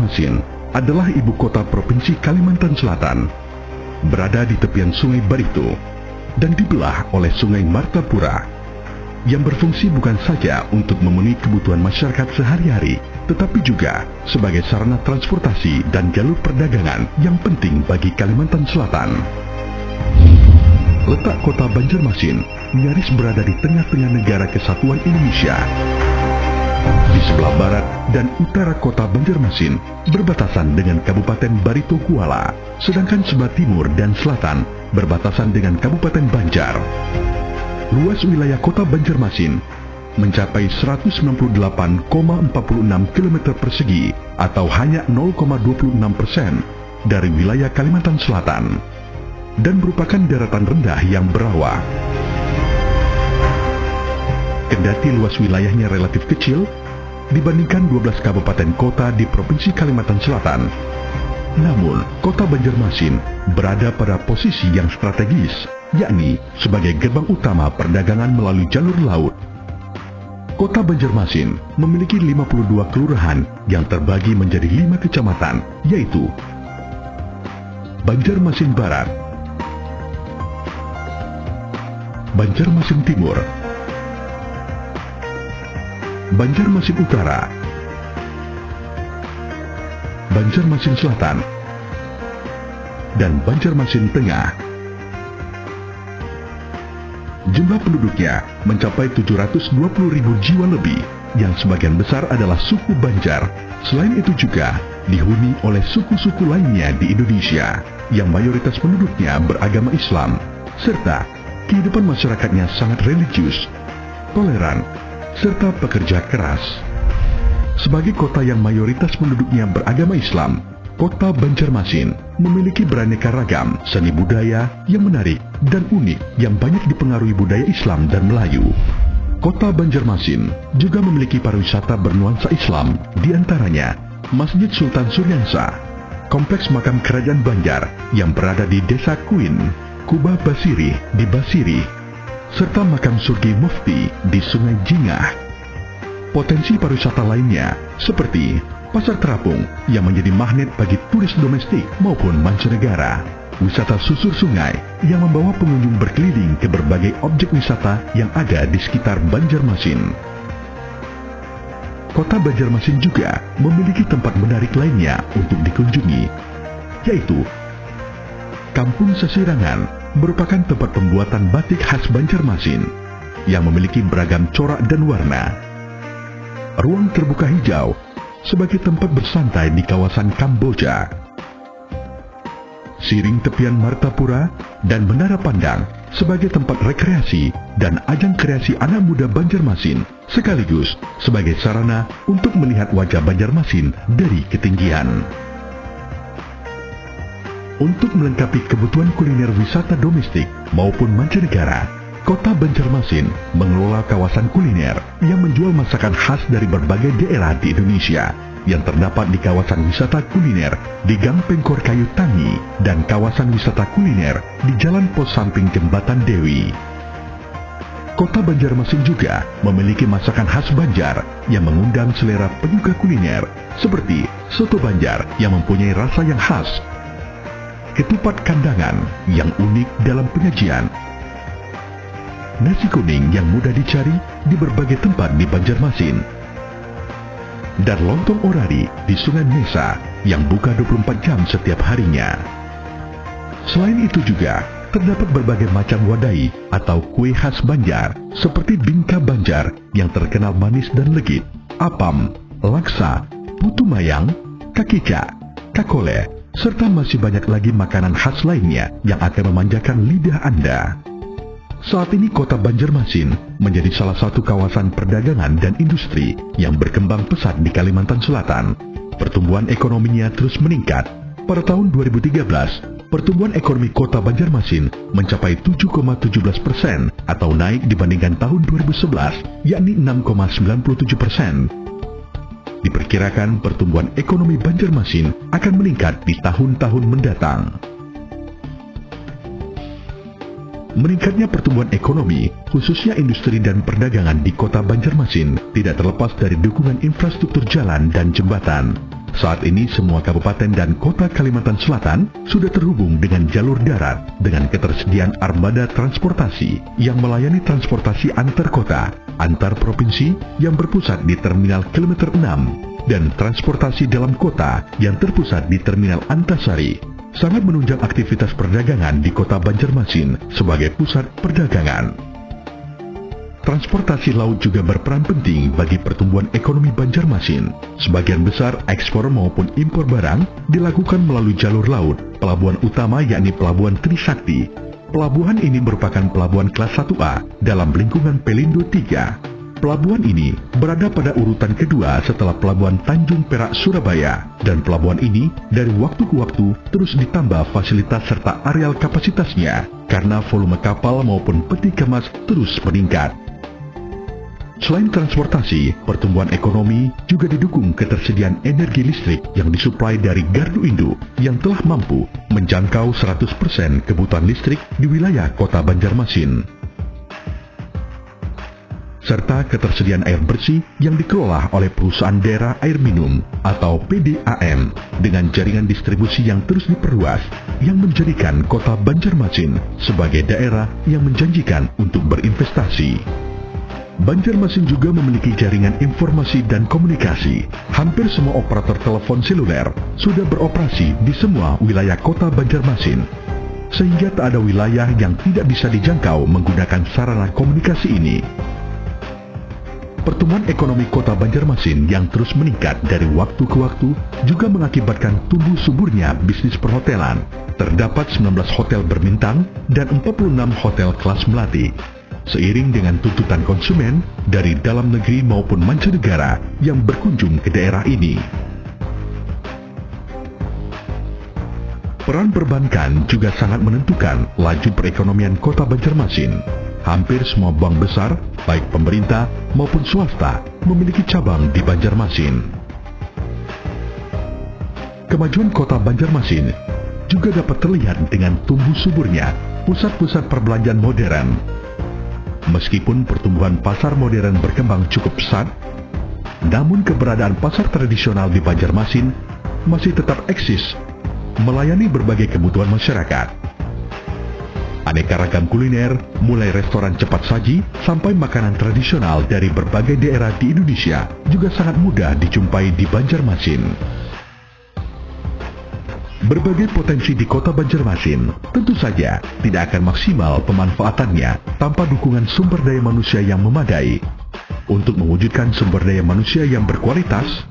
Banjarmasin adalah ibu kota Provinsi Kalimantan Selatan, berada di tepian Sungai Barito dan dibelah oleh Sungai Martapura, yang berfungsi bukan saja untuk memenuhi kebutuhan masyarakat sehari-hari, tetapi juga sebagai sarana transportasi dan jalur perdagangan yang penting bagi Kalimantan Selatan. Letak kota Banjarmasin nyaris berada di tengah-tengah negara kesatuan Indonesia. Di sebelah barat dan utara kota Banjarmasin berbatasan dengan Kabupaten Barito Kuala, sedangkan sebelah timur dan selatan berbatasan dengan Kabupaten Banjar. Luas wilayah kota Banjarmasin mencapai 198,46 km persegi atau hanya 0,26% dari wilayah Kalimantan Selatan dan merupakan daratan rendah yang berawa. Kendati luas wilayahnya relatif kecil dibandingkan 12 kabupaten kota di Provinsi Kalimantan Selatan, namun kota Banjarmasin berada pada posisi yang strategis, yakni sebagai gerbang utama perdagangan melalui jalur laut. Kota Banjarmasin memiliki 52 kelurahan yang terbagi menjadi 5 kecamatan, yaitu Banjarmasin Barat, Banjarmasin Timur, Banjarmasin Utara, Banjarmasin Selatan, dan Banjarmasin Tengah. Jumlah penduduknya mencapai 720.000 jiwa lebih, yang sebagian besar adalah suku Banjar. Selain itu juga dihuni oleh suku-suku lainnya di Indonesia, yang mayoritas penduduknya beragama Islam, serta kehidupan masyarakatnya sangat religius, toleran, serta pekerja keras. Sebagai kota yang mayoritas penduduknya beragama Islam, kota Banjarmasin memiliki beraneka ragam seni budaya yang menarik dan unik yang banyak dipengaruhi budaya Islam dan Melayu. Kota Banjarmasin juga memiliki pariwisata bernuansa Islam, di antaranya Masjid Sultan Suryansa, Kompleks Makam Kerajaan Banjar yang berada di Desa Kuin, Kubah Basiri di Basiri, serta Makam Surgi Mufti di Sungai Jingah. Potensi pariwisata lainnya seperti Pasar Terapung yang menjadi magnet bagi turis domestik maupun mancanegara, wisata susur sungai yang membawa pengunjung berkeliling ke berbagai objek wisata yang ada di sekitar Banjarmasin. Kota Banjarmasin juga memiliki tempat menarik lainnya untuk dikunjungi, yaitu Kampung Sesirangan, merupakan tempat pembuatan batik khas Banjarmasin yang memiliki beragam corak dan warna. Ruang terbuka hijau sebagai tempat bersantai di kawasan Kamboja. Siring tepian Martapura dan Menara Pandang sebagai tempat rekreasi dan ajang kreasi anak muda Banjarmasin, sekaligus sebagai sarana untuk melihat wajah Banjarmasin dari ketinggian. Untuk melengkapi kebutuhan kuliner wisata domestik maupun mancanegara, kota Banjarmasin mengelola kawasan kuliner yang menjual masakan khas dari berbagai daerah di Indonesia, yang terdapat di kawasan wisata kuliner di Gang Pengkor Kayu Tangi dan kawasan wisata kuliner di Jalan Pos Samping Jembatan Dewi. Kota Banjarmasin juga memiliki masakan khas Banjar yang mengundang selera penyuka kuliner, seperti soto Banjar yang mempunyai rasa yang khas, ketupat kandangan yang unik dalam penyajian, nasi kuning yang mudah dicari di berbagai tempat di Banjarmasin, dan lontong orari di Sungai Mesa yang buka 24 jam setiap harinya. Selain itu juga terdapat berbagai macam wadai atau kue khas Banjar seperti bingka Banjar yang terkenal manis dan legit, apam, laksa, putu mayang, kakica, kakole, serta masih banyak lagi makanan khas lainnya yang akan memanjakan lidah Anda. Saat ini kota Banjarmasin menjadi salah satu kawasan perdagangan dan industri yang berkembang pesat di Kalimantan Selatan. Pertumbuhan ekonominya terus meningkat. Pada tahun 2013, pertumbuhan ekonomi kota Banjarmasin mencapai 7,17% atau naik dibandingkan tahun 2011, yakni 6,97%. Diperkirakan pertumbuhan ekonomi Banjarmasin akan meningkat di tahun-tahun mendatang. Meningkatnya pertumbuhan ekonomi, khususnya industri dan perdagangan di kota Banjarmasin, tidak terlepas dari dukungan infrastruktur jalan dan jembatan. Saat ini semua kabupaten dan kota Kalimantan Selatan sudah terhubung dengan jalur darat dengan ketersediaan armada transportasi yang melayani transportasi antar kota, antar provinsi yang berpusat di Terminal Kilometer 6 dan transportasi dalam kota yang terpusat di Terminal Antasari. Sangat menunjang aktivitas perdagangan di kota Banjarmasin sebagai pusat perdagangan. Transportasi laut juga berperan penting bagi pertumbuhan ekonomi Banjarmasin. Sebagian besar ekspor maupun impor barang dilakukan melalui jalur laut. Pelabuhan utama yakni Pelabuhan Trisakti. Pelabuhan ini merupakan pelabuhan kelas 1A dalam lingkungan Pelindo 3. Pelabuhan ini berada pada urutan kedua setelah Pelabuhan Tanjung Perak Surabaya, dan pelabuhan ini dari waktu ke waktu terus ditambah fasilitas serta areal kapasitasnya karena volume kapal maupun peti kemas terus meningkat. Selain transportasi, pertumbuhan ekonomi juga didukung ketersediaan energi listrik yang disuplai dari Gardu Induk yang telah mampu menjangkau 100% kebutuhan listrik di wilayah kota Banjarmasin. Serta ketersediaan air bersih yang dikelola oleh Perusahaan Daerah Air Minum atau PDAM dengan jaringan distribusi yang terus diperluas yang menjadikan kota Banjarmasin sebagai daerah yang menjanjikan untuk berinvestasi. Banjarmasin juga memiliki jaringan informasi dan komunikasi. Hampir semua operator telepon seluler sudah beroperasi di semua wilayah kota Banjarmasin, sehingga tak ada wilayah yang tidak bisa dijangkau menggunakan sarana komunikasi ini. Pertumbuhan ekonomi kota Banjarmasin yang terus meningkat dari waktu ke waktu juga mengakibatkan tumbuh suburnya bisnis perhotelan. Terdapat 19 hotel berbintang dan 46 hotel kelas melati. Seiring dengan tuntutan konsumen dari dalam negeri maupun mancanegara yang berkunjung ke daerah ini. Peran perbankan juga sangat menentukan laju perekonomian kota Banjarmasin. Hampir semua bank besar, baik pemerintah maupun swasta, memiliki cabang di Banjarmasin. Kemajuan kota Banjarmasin juga dapat terlihat dengan tumbuh suburnya pusat-pusat perbelanjaan modern. Meskipun pertumbuhan pasar modern berkembang cukup pesat, namun keberadaan pasar tradisional di Banjarmasin masih tetap eksis, melayani berbagai kebutuhan masyarakat. Aneka ragam kuliner, mulai restoran cepat saji sampai makanan tradisional dari berbagai daerah di Indonesia juga sangat mudah dijumpai di Banjarmasin. Berbagai potensi di kota Banjarmasin tentu saja tidak akan maksimal pemanfaatannya tanpa dukungan sumber daya manusia yang memadai. Untuk mewujudkan sumber daya manusia yang berkualitas,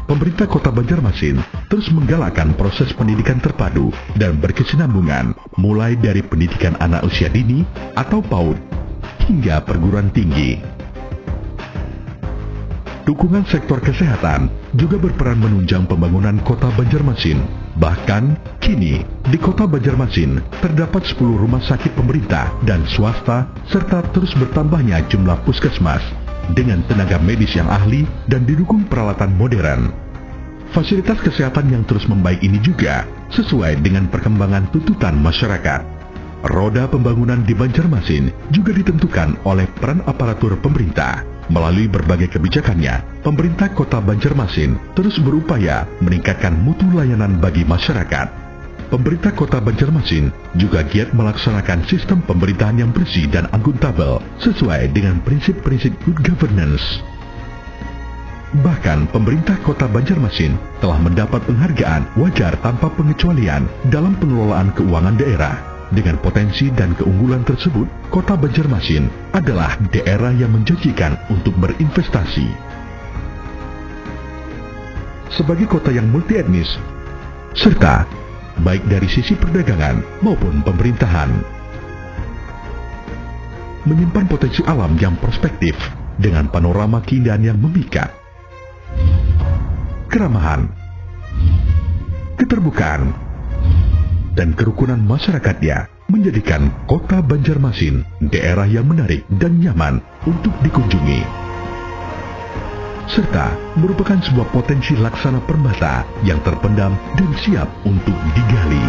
pemerintah kota Banjarmasin terus menggalakkan proses pendidikan terpadu dan berkesinambungan, mulai dari pendidikan anak usia dini atau PAUD hingga perguruan tinggi. Dukungan sektor kesehatan juga berperan menunjang pembangunan kota Banjarmasin. Bahkan, kini di kota Banjarmasin terdapat 10 rumah sakit pemerintah dan swasta serta terus bertambahnya jumlah puskesmas dengan tenaga medis yang ahli dan didukung peralatan modern. Fasilitas kesehatan yang terus membaik ini juga sesuai dengan perkembangan tuntutan masyarakat. Roda pembangunan di Banjarmasin juga ditentukan oleh peran aparatur pemerintah. Melalui berbagai kebijakannya, pemerintah kota Banjarmasin terus berupaya meningkatkan mutu layanan bagi masyarakat. Pemerintah kota Banjarmasin juga giat melaksanakan sistem pemerintahan yang bersih dan akuntabel sesuai dengan prinsip-prinsip good governance. Bahkan pemerintah kota Banjarmasin telah mendapat penghargaan wajar tanpa pengecualian dalam pengelolaan keuangan daerah. Dengan potensi dan keunggulan tersebut, kota Banjarmasin adalah daerah yang menjanjikan untuk berinvestasi. Sebagai kota yang multi etnis, serta baik dari sisi perdagangan maupun pemerintahan, menyimpan potensi alam yang prospektif dengan panorama keindahan yang memikat, keramahan, keterbukaan, dan kerukunan masyarakatnya menjadikan kota Banjarmasin daerah yang menarik dan nyaman untuk dikunjungi, serta merupakan sebuah potensi laksana permata yang terpendam dan siap untuk digali.